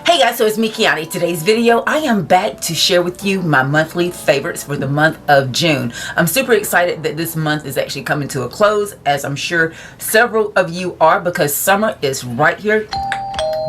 Hey guys, so it's me, Kiani. Today's video, I am back to share with you my monthly favorites for the month of June. I'm super excited that this month is actually coming to a close, as I'm sure several of you are, because summer is right here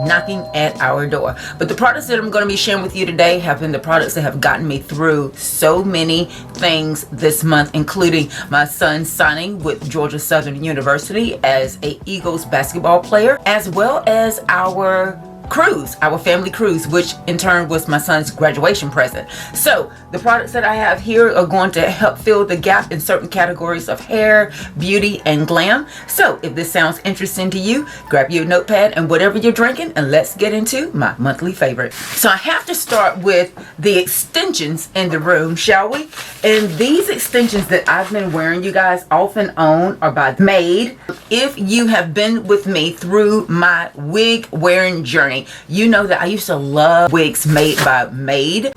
knocking at our door. But the products that I'm going to be sharing with you today have been the products that have gotten me through so many things this month, including my son signing with Georgia Southern University as a Eagles basketball player, as well as our cruise, our family cruise, which in turn was my son's graduation present. So the products that I have here are going to help fill the gap in certain categories of hair, beauty, and glam. So if this sounds interesting to you, grab your notepad and whatever you're drinking, and let's get into my monthly favorite. So I have to start with the extensions in the room, shall we? And these extensions that I've been wearing, you guys, off and on, are by Mayde. If you have been with me through my wig wearing journey, you know that I used to love wigs made by Mayde.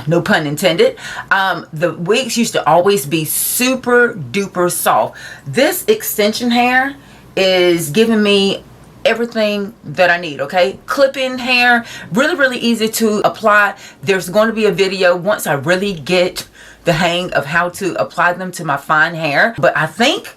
No pun intended. The wigs used to always be super duper soft. This extension hair is giving me everything that I need, okay? Clip-in hair, really easy to apply. There's going to be a video once I really get the hang of how to apply them to my fine hair, but I think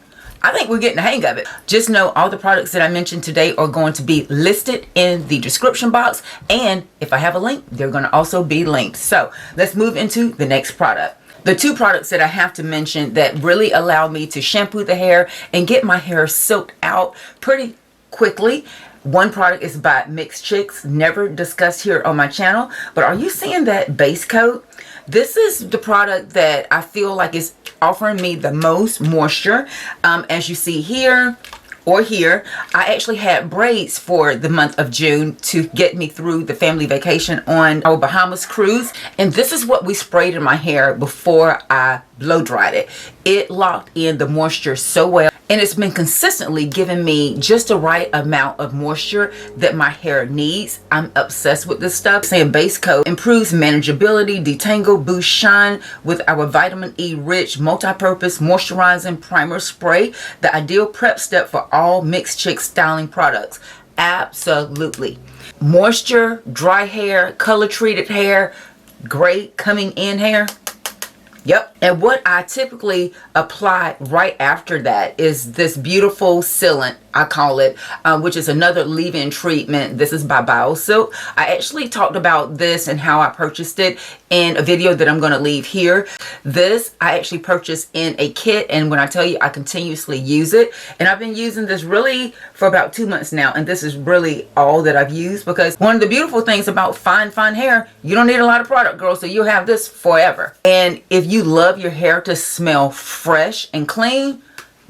we're getting the hang of it. Just know all the products that I mentioned today are going to be listed in the description box, and if I have a link, they're going to also be linked. So let's move into the next product. The two products that I have to mention that really allow me to shampoo the hair and get my hair soaked out pretty quickly. One product is by NYXButter, never discussed here on my channel, but are you seeing that base coat? This is the product that I feel like is offering me the most moisture. As you see here or here, I actually had braids for the month of June to get me through the family vacation on our Bahamas cruise, and this is what we sprayed in my hair before I blow dried it. It locked in the moisture so well, and it's been consistently giving me just the right amount of moisture that my hair needs. I'm obsessed with this stuff. Saying base coat improves manageability, detangle, boost shine with our vitamin E rich multi-purpose moisturizing primer spray, the ideal prep step for all MYXButter styling products. Absolutely. Moisture, dry hair, color treated hair, great coming in hair. Yep. And what I typically apply right after that is this beautiful sealant, I call it, which is another leave-in treatment. This is by Biosilk. I actually talked about this and how I purchased it in a video that I'm going to leave here. This I actually purchased in a kit, and when I tell you I continuously use it, and I've been using this really for about 2 months now, and this is really all that I've used, because one of the beautiful things about fine hair, you don't need a lot of product, girl, so you'll have this forever. And if you love your hair to smell fresh and clean,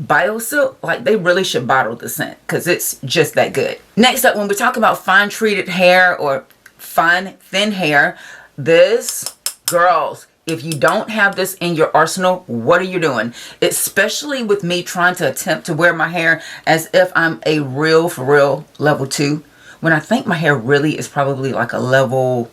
Biosilk, like, they really should bottle the scent, because it's just that good. Next up, when we talk about fine treated hair or fine thin hair, this, girls, if you don't have this in your arsenal, what are you doing? Especially with me trying to attempt to wear my hair as if I'm a real, for real, level 2, when I think my hair really is probably like a level,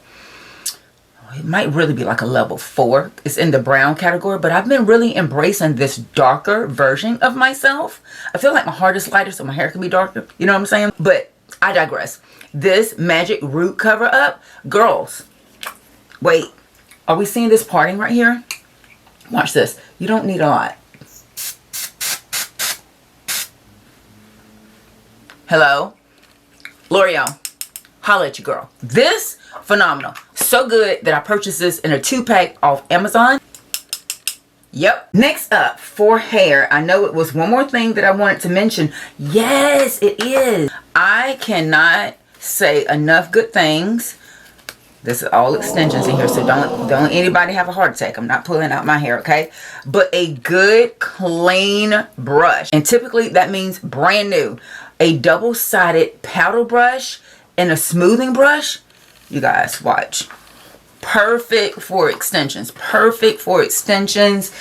it might really be like a level 4. It's in the brown category, but I've been really embracing this darker version of myself. I feel like my heart is lighter, so my hair can be darker. You know what I'm saying? But I digress. This Magic Root Cover Up, girls, wait, are we seeing this parting right here? Watch this. You don't need a lot. Hello? L'Oreal, holla at you, girl. This, phenomenal. So good that I purchased this in a 2-pack off Amazon. Yep. Next up, for hair, I know it was one more thing that I wanted to mention. Yes, it is. I cannot say enough good things. This is all extensions in here, so don't anybody have a heart attack. I'm not pulling out my hair, okay? But a good, clean brush, and typically that means brand new. A double-sided powder brush and a smoothing brush. You guys, watch. Perfect for extensions. Perfect for extensions.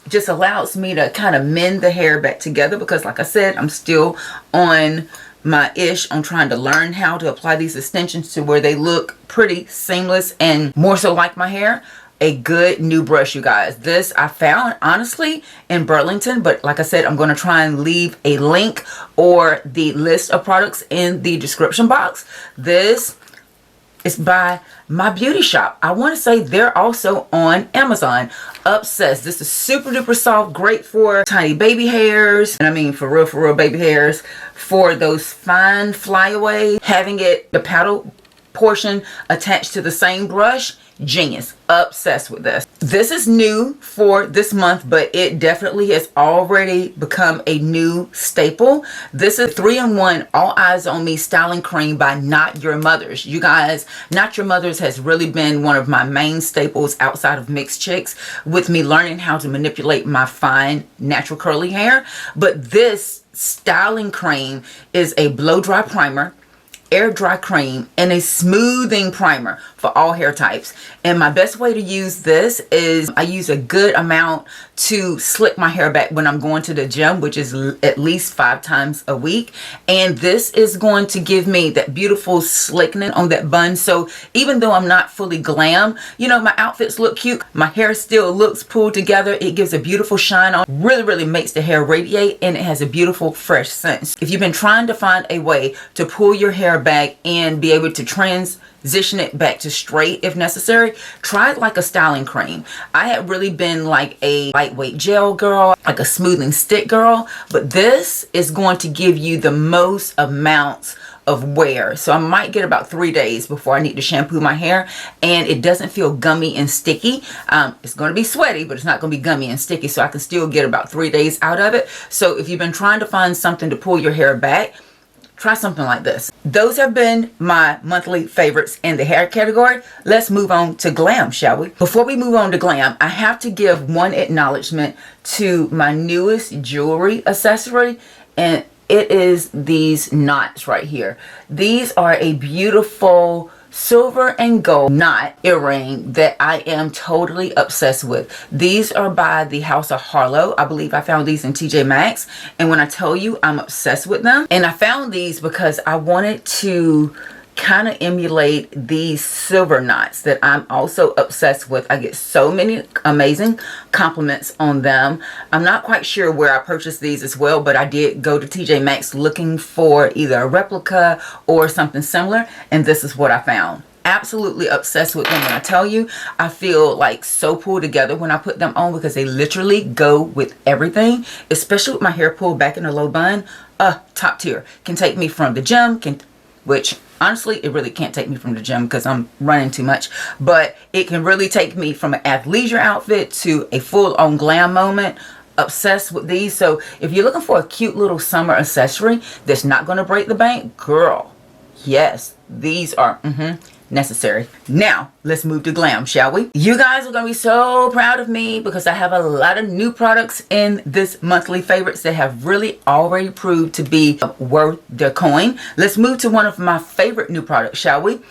Just allows me to kind of mend the hair back together, because like I said, I'm still on my ish on trying to learn how to apply these extensions to where they look pretty seamless and more so like my hair. A good new brush, you guys. This I found honestly in Burlington, but like I said, I'm going to try and leave a link or the list of products in the description box. This It's by My Beauty Shop. I want to say they're also on Amazon. Obsessed. This is super duper soft, great for tiny baby hairs, and I mean for real baby hairs, for those fine flyaway. Having it, the paddle portion attached to the same brush, genius. Obsessed with this. This is new for this month, but it definitely has already become a new staple. This is 3-in-1 All Eyes on Me styling cream by Not Your Mothers. You guys, Not Your Mothers has really been one of my main staples outside of Mixed Chicks, with me learning how to manipulate my fine natural curly hair. But this styling cream is a blow dry primer, air dry cream, and a smoothing primer for all hair types. And my best way to use this is I use a good amount to slick my hair back when I'm going to the gym, which is at least 5 times a week. And this is going to give me that beautiful slickness on that bun. So even though I'm not fully glam, you know, my outfits look cute, my hair still looks pulled together. It gives a beautiful shine on. Really makes the hair radiate, and it has a beautiful fresh scent. If you've been trying to find a way to pull your hair back and be able to transition it back to straight if necessary, try it like a styling cream. I had really been like a lightweight gel girl, like a smoothing stick girl, but this is going to give you the most amounts of wear. So I might get about 3 days before I need to shampoo my hair, and it doesn't feel gummy and sticky. It's going to be sweaty, but it's not going to be gummy and sticky, so I can still get about 3 days out of it. So if you've been trying to find something to pull your hair back, try something like this. Those have been my monthly favorites in the hair category. Let's move on to glam, shall we? Before we move on to glam, I have to give one acknowledgement to my newest jewelry accessory, and it is these knots right here. These are a beautiful silver and gold knot earring that I am totally obsessed with. These are by the House of Harlow. I believe I found these in TJ Maxx, and when I tell you I'm obsessed with them, and I found these because I wanted to kind of emulate these silver knots that I'm also obsessed with. I get so many amazing compliments on them. I'm not quite sure where I purchased these as well, but I did go to TJ Maxx looking for either a replica or something similar, and this is what I found. Absolutely obsessed with them. When I tell you, I feel like so pulled together when I put them on, because they literally go with everything, especially with my hair pulled back in a low bun. Top tier. Can take me from the gym, which honestly, it really can't take me from the gym because I'm running too much, but it can really take me from an athleisure outfit to a full-on glam moment. Obsessed with these. So if you're looking for a cute little summer accessory that's not going to break the bank, girl, yes, these are necessary. Now let's move to glam, shall we? You guys are gonna be so proud of me because I have a lot of new products in this monthly favorites that have really already proved to be worth their coin. Let's move to one of my favorite new products, shall we?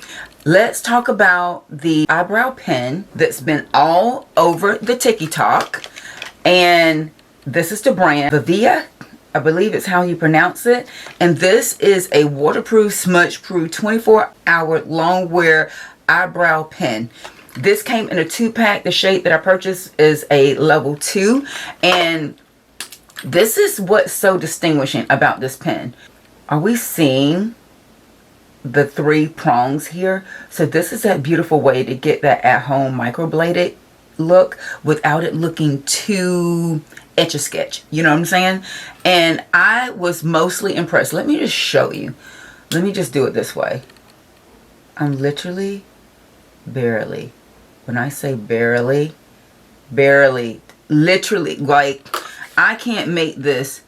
Let's talk about the eyebrow pen that's been all over the TikTok, and this is the brand Vevivia, I believe it's how you pronounce it. And this is a waterproof, smudge-proof, 24-hour long wear eyebrow pen. This came in a 2-pack. The shade that I purchased is a level 2. And this is what's so distinguishing about this pen. Are we seeing the 3 prongs here? So this is that beautiful way to get that at-home microbladed look without it looking too Etch-a-Sketch, you know what I'm saying? And I was mostly impressed. Let me just show you. Let me just do it this way. I'm literally barely, when I say barely, literally, like, I can't make this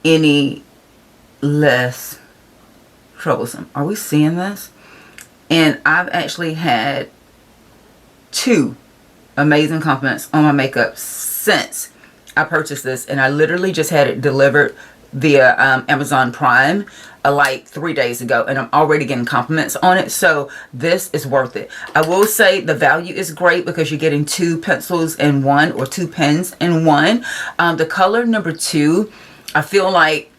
any less troublesome. Are we seeing this? And I've actually had 2 amazing compliments on my makeup since I purchased this, and I literally just had it delivered via Amazon Prime like 3 days ago, and I'm already getting compliments on it. So this is worth it. I will say the value is great because you're getting 2 pencils in one, or 2 pens in one. The color number 2, I feel like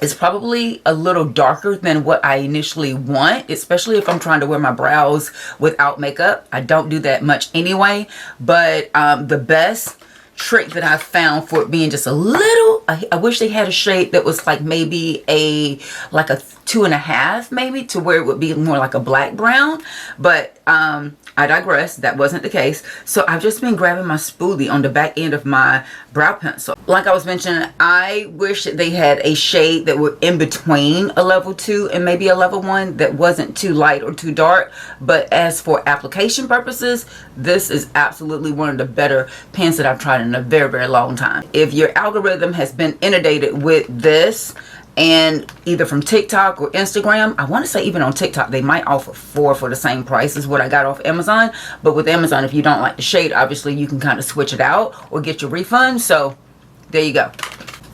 it's probably a little darker than what I initially want, especially if I'm trying to wear my brows without makeup. I don't do that much anyway, but the best trick that I found for it being just a little, I wish they had a shade that was like maybe like a 2.5 maybe, to where it would be more like a black brown, but I digress. That wasn't the case. So I've just been grabbing my spoolie on the back end of my brow pencil. Like I was mentioning, I wish that they had a shade that were in between a level 2 and maybe a level 1 that wasn't too light or too dark. But as for application purposes, this is absolutely one of the better pens that I've tried in a very, very long time. If your algorithm has been inundated with this, and either from TikTok or Instagram, I want to say even on TikTok, they might offer 4 for the same price as what I got off Amazon. But with Amazon, if you don't like the shade, obviously you can kind of switch it out or get your refund. So there you go.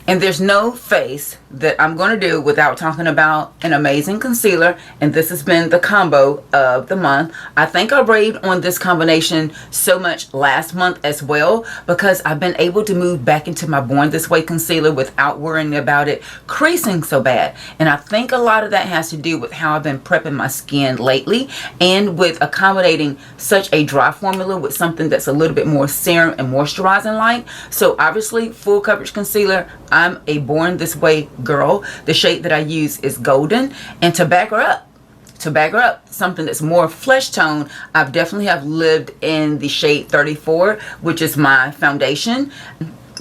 And there's no face that I'm going to do without talking about an amazing concealer. And this has been the combo of the month. I think I raved on this combination so much last month as well, because I've been able to move back into my Born This Way concealer without worrying about it creasing so bad. And I think a lot of that has to do with how I've been prepping my skin lately, and with accommodating such a dry formula with something that's a little bit more serum and moisturizing like. So obviously, full coverage concealer, I'm a Born This Way girl. The shade that I use is Golden. And to back her up, something that's more flesh tone, I've definitely have lived in the shade 34, which is my foundation,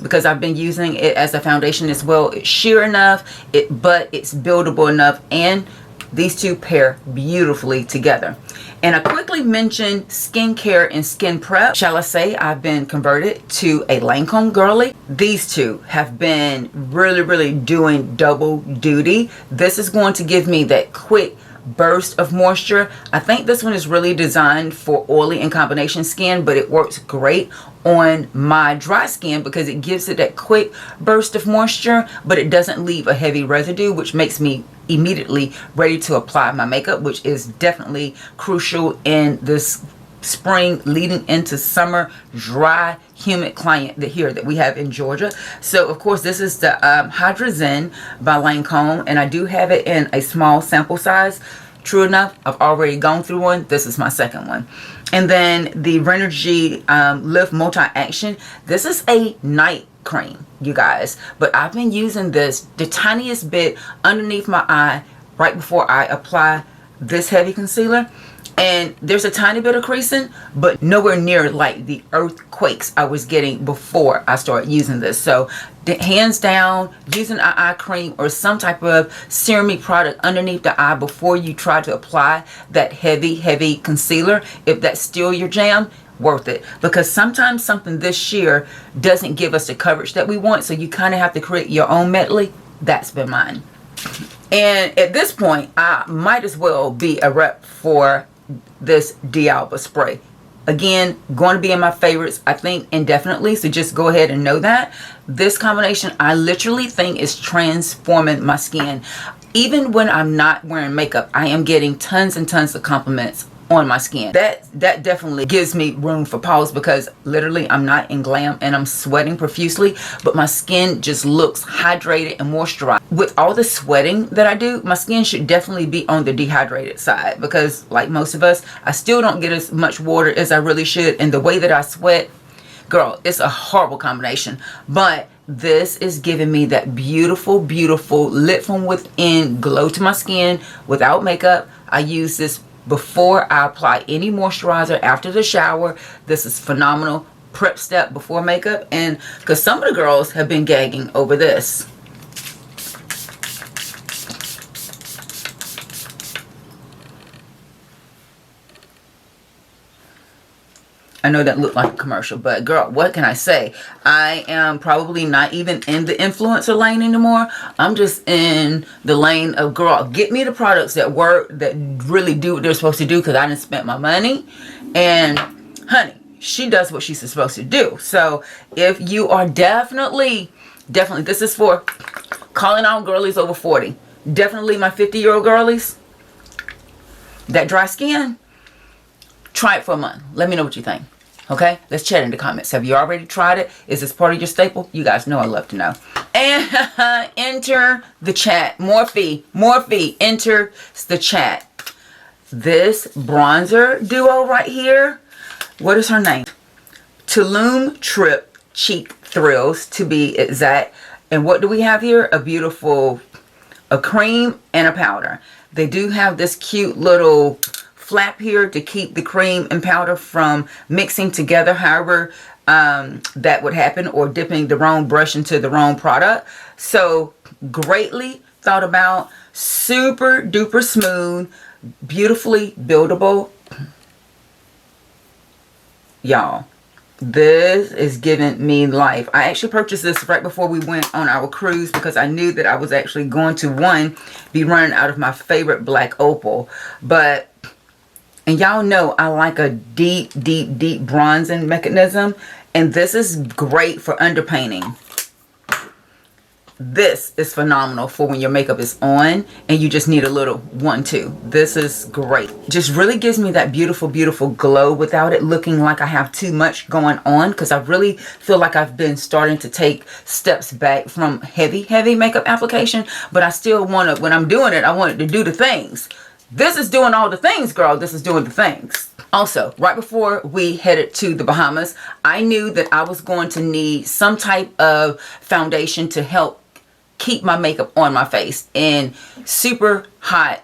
because I've been using it as a foundation as well. It's sheer enough, but it's buildable enough, and these two pair beautifully together. And I quickly mentioned skincare and skin prep. Shall I say I've been converted to a Lancome girly. These two have been really, really doing double duty. This is going to give me that quick burst of moisture. I think this one is really designed for oily and combination skin, but it works great on my dry skin because it gives it that quick burst of moisture, but it doesn't leave a heavy residue, which makes me immediately ready to apply my makeup, which is definitely crucial in this spring leading into summer dry humid climate that we have in Georgia. So of course this is the Hydra Zen by Lancome, and I do have it in a small sample size. True enough, I've already gone through one. This is my second one. And then the Renergie Lift Multi-Action. This is a night cream, you guys, but I've been using this the tiniest bit underneath my eye right before I apply this heavy concealer, and there's a tiny bit of creasing, but nowhere near like the earthquakes I was getting before I started using this. So hands down, using an eye cream or some type of serum product underneath the eye before you try to apply that heavy concealer, if that's still your jam, worth it. Because sometimes something this sheer doesn't give us the coverage that we want, so you kind of have to create your own medley. That's been mine. And at this point, I might as well be a rep for this D'Alba spray. Again, going to be in my favorites, I think, indefinitely. So just go ahead and know that. This combination, I literally think, is transforming my skin. Even when I'm not wearing makeup, I am getting tons and tons of compliments on my skin. That definitely gives me room for pause, because literally I'm not in glam and I'm sweating profusely, but my skin just looks hydrated and moisturized. With all the sweating that I do, my skin should definitely be on the dehydrated side, because like most of us, I still don't get as much water as I really should, and the way that I sweat, girl, it's a horrible combination. But this is giving me that beautiful lit from within glow to my skin without makeup. I use this before I apply any moisturizer after the shower. This is phenomenal prep step before makeup, and because some of the girls have been gagging over this. I know that looked like a commercial, but girl, what can I say? I am probably not even in the influencer lane anymore. I'm just in the lane of, girl, get me the products that work, that really do what they're supposed to do, because I didn't spend my money. And honey, she does what she's supposed to do. So if you are definitely, this is for calling out girlies over 40. Definitely my 50-year-old girlies, that dry skin, try it for a month. Let me know what you think. Okay, let's chat in the comments. Have you already tried it? Is this part of your staple? You guys know I love to know. And enter the chat. Morphe, enter the chat. This bronzer duo right here, what is her name? Tullum Trip Cheek Thrills to be exact. And what do we have here? A beautiful, a cream and a powder. They do have this cute little flap here to keep the cream and powder from mixing together, however that would happen, or dipping the wrong brush into the wrong product. So greatly thought about, super duper smooth, beautifully buildable. Y'all, this is giving me life. I actually purchased this right before we went on our cruise because I knew that I was actually going to, one, be running out of my favorite black opal. But, and y'all know I like a deep, deep, deep bronzing mechanism. And this is great for underpainting. This is phenomenal for when your makeup is on and you just need a little 1-2. This is great. Just really gives me that beautiful, beautiful glow without it looking like I have too much going on, because I really feel like I've been starting to take steps back from heavy makeup application, but I still want to, when I'm doing it, I want it to do the things. This is doing all the things, girl. This is doing the things. Also, right before we headed to the Bahamas, I knew that I was going to need some type of foundation to help keep my makeup on my face in super hot,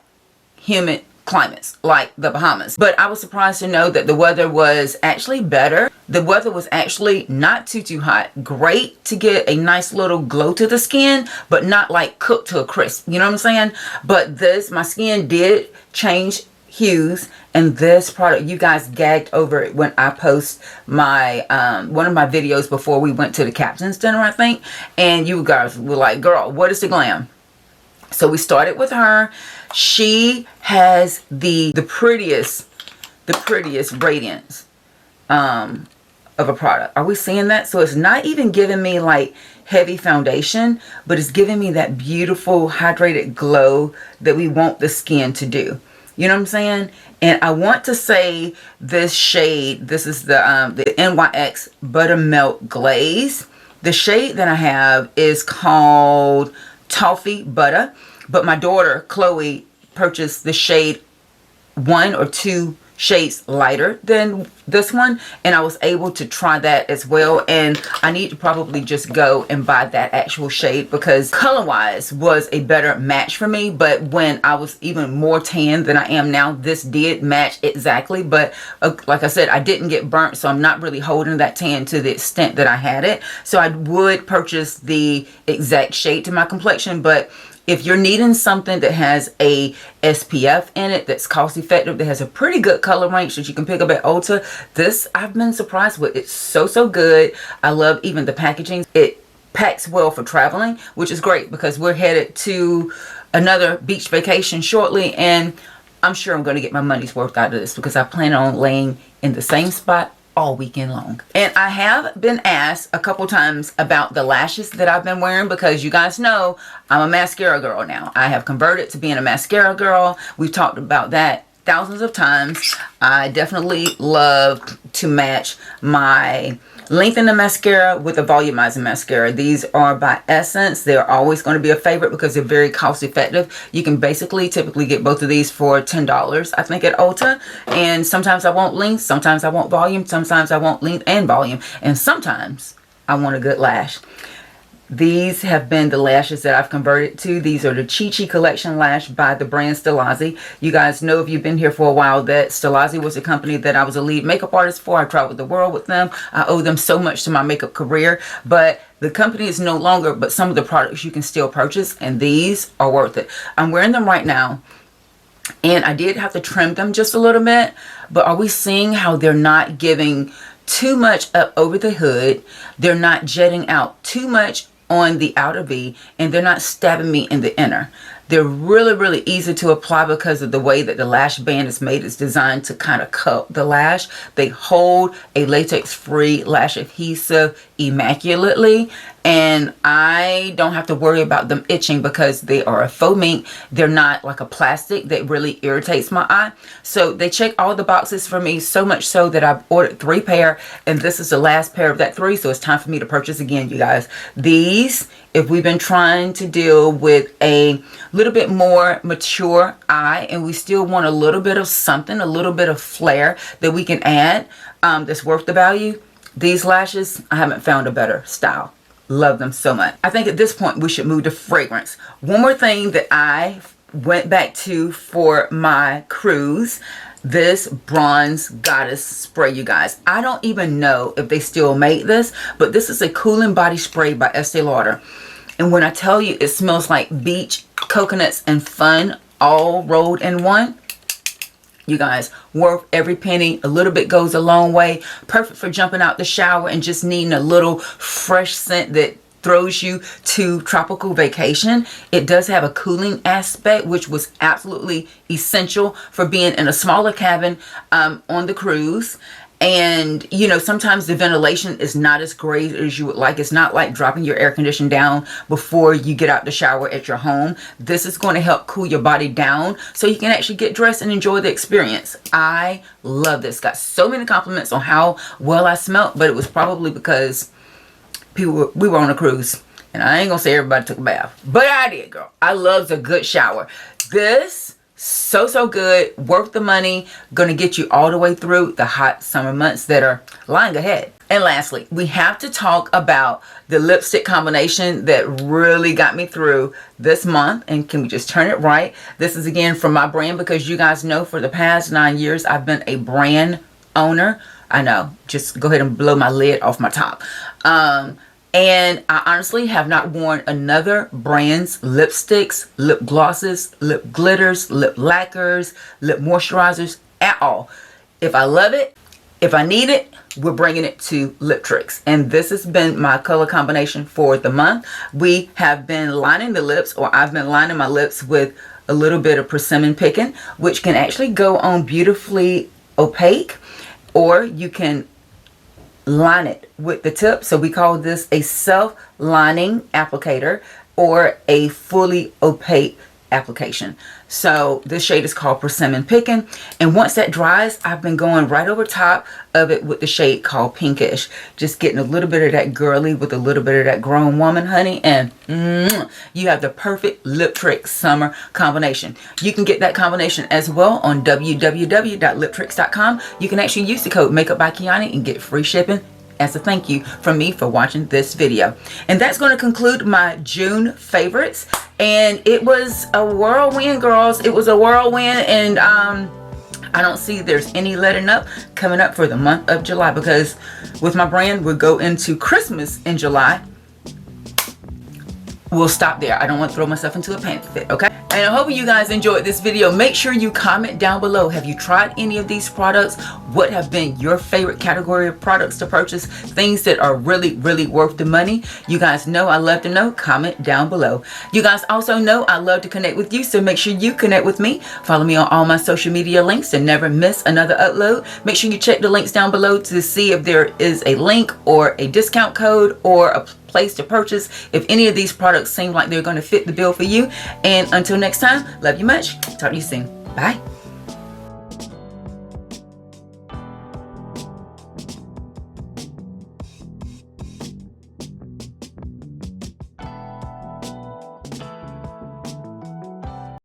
humid climates like the Bahamas. But I was surprised to know that the weather was actually better. The weather was actually not too hot. Great to get a nice little glow to the skin, but not like cooked to a crisp. You know what I'm saying? But this, my skin did change hues, and this product, you guys gagged over it when I post my one of my videos before we went to the captain's dinner, I think, and you guys were like, girl, what is the glam? So we started with her. She has the prettiest radiance of a product. Are we seeing that? So it's not even giving me like heavy foundation, but it's giving me that beautiful hydrated glow that we want the skin to do. You know what I'm saying? And I want to say this shade, this is the NYXButter Melt Glaze. The shade that I have is called Toffee Butta, but my daughter Chloe purchased the shade 1 or 2 shades lighter than this one, and I was able to try that as well. And I need to probably just go and buy that actual shade because color wise was a better match for me. But when I was even more tan than I am now, this did match exactly. But like I said, I didn't get burnt, so I'm not really holding that tan to the extent that I had it. So I would purchase the exact shade to my complexion. But if you're needing something that has a SPF in it, that's cost effective, that has a pretty good color range that you can pick up at Ulta, this I've been surprised with. It's so good. I love even the packaging. It packs well for traveling, which is great because we're headed to another beach vacation shortly, and I'm sure I'm going to get my money's worth out of this because I plan on laying in the same spot all weekend long. And I have been asked a couple times about the lashes that I've been wearing, because you guys know I'm a mascara girl now. I have converted to being a mascara girl. We've talked about that thousands of times. I definitely love to match my lengthening mascara with a volumizing mascara. These are by Essence. They're always going to be a favorite because they're very cost effective. You can basically typically get both of these for $10, I think, at Ulta. And sometimes I want length, sometimes I want volume, sometimes I want length and volume, and sometimes I want a good lash. These have been the lashes that I've converted to. These are the Chi Chi Collection lash by the brand Stilazzi. You guys know, if you've been here for a while, that Stilazzi was a company that I was a lead makeup artist for. I traveled the world with them. I owe them so much to my makeup career. But the company is no longer, but some of the products you can still purchase, and these are worth it. I'm wearing them right now, and I did have to trim them just a little bit. But are we seeing how they're not giving too much up over the hood? They're not jetting out too much on the outer V, and they're not stabbing me in the inner. They're really easy to apply because of the way that the lash band is made. It's designed to kind of cup the lash. They hold a latex-free lash adhesive immaculately, and I don't have to worry about them itching because they are a faux mink. They're not like a plastic that really irritates my eye. So they check all the boxes for me, so much so that I've ordered 3 pair, and this is the last pair of that 3, so it's time for me to purchase again, you guys. These, if we've been trying to deal with a little bit more mature eye and we still want a little bit of something, a little bit of flair that we can add that's worth the value, These lashes, I haven't found a better style. Love them so much. I think at this point we should move to fragrance. One more thing that I went back to for my cruise, this Bronze Goddess spray, you guys. I don't even know if they still make this, but this is a cooling body spray by Estee Lauder. And when I tell you it smells like beach, coconuts, and fun all rolled in one, you guys, worth every penny. A little bit goes a long way. Perfect for jumping out the shower and just needing a little fresh scent that throws you to tropical vacation. It does have a cooling aspect, which was absolutely essential for being in a smaller cabin on the cruise. And you know, sometimes the ventilation is not as great as you would like. It's not like dropping your air conditioner down before you get out the shower at your home. This is going to help cool your body down so you can actually get dressed and enjoy the experience. I love this. Got so many compliments on how well I smelled, but it was probably because we were on a cruise. And I ain't gonna say everybody took a bath, but I did, girl. I love a good shower. This, so good, worth the money, gonna get you all the way through the hot summer months that are lying ahead. And lastly, we have to talk about the lipstick combination that really got me through this month. And can we just turn it right? This is again from my brand, because you guys know for the past 9 years I've been a brand owner. I know, just go ahead and blow my lid off my top. And I honestly have not worn another brand's lipsticks, lip glosses, lip glitters, lip lacquers, lip moisturizers at all. If I love it, if I need it, we're bringing it to LipTricks. And this has been my color combination for the month. We have been lining the lips, or I've been lining my lips with a little bit of Persimmon Pickin', which can actually go on beautifully opaque, or you can line it with the tip. So we call this a self-lining applicator or a fully opaque application. So this shade is called Persimmon Pickin', and once that dries, I've been going right over top of it with the shade called Pinkish, just getting a little bit of that girly with a little bit of that grown woman, honey, and you have the perfect LipTricks summer combination. You can get that combination as well on www.liptricks.com. You can actually use the code MakeUPbyKiani and get free shipping as a thank you from me for watching this video. And that's going to conclude my June favorites. And it was a whirlwind, girls. It was a whirlwind, and I don't see there's any letting up coming up for the month of July, because with my brand, we'll go into Christmas in July. We'll stop there. I don't want to throw myself into a panic fit, okay? And I hope you guys enjoyed this video. Make sure you comment down below. Have you tried any of these products? What have been your favorite category of products to purchase? Things that are really, really worth the money. You guys know I love to know. Comment down below. You guys also know I love to connect with you, so make sure you connect with me. Follow me on all my social media links to never miss another upload. Make sure you check the links down below to see if there is a link or a discount code or a place to purchase if any of these products seem like they're going to fit the bill for you. And until next time, love you much. Talk to you soon. Bye.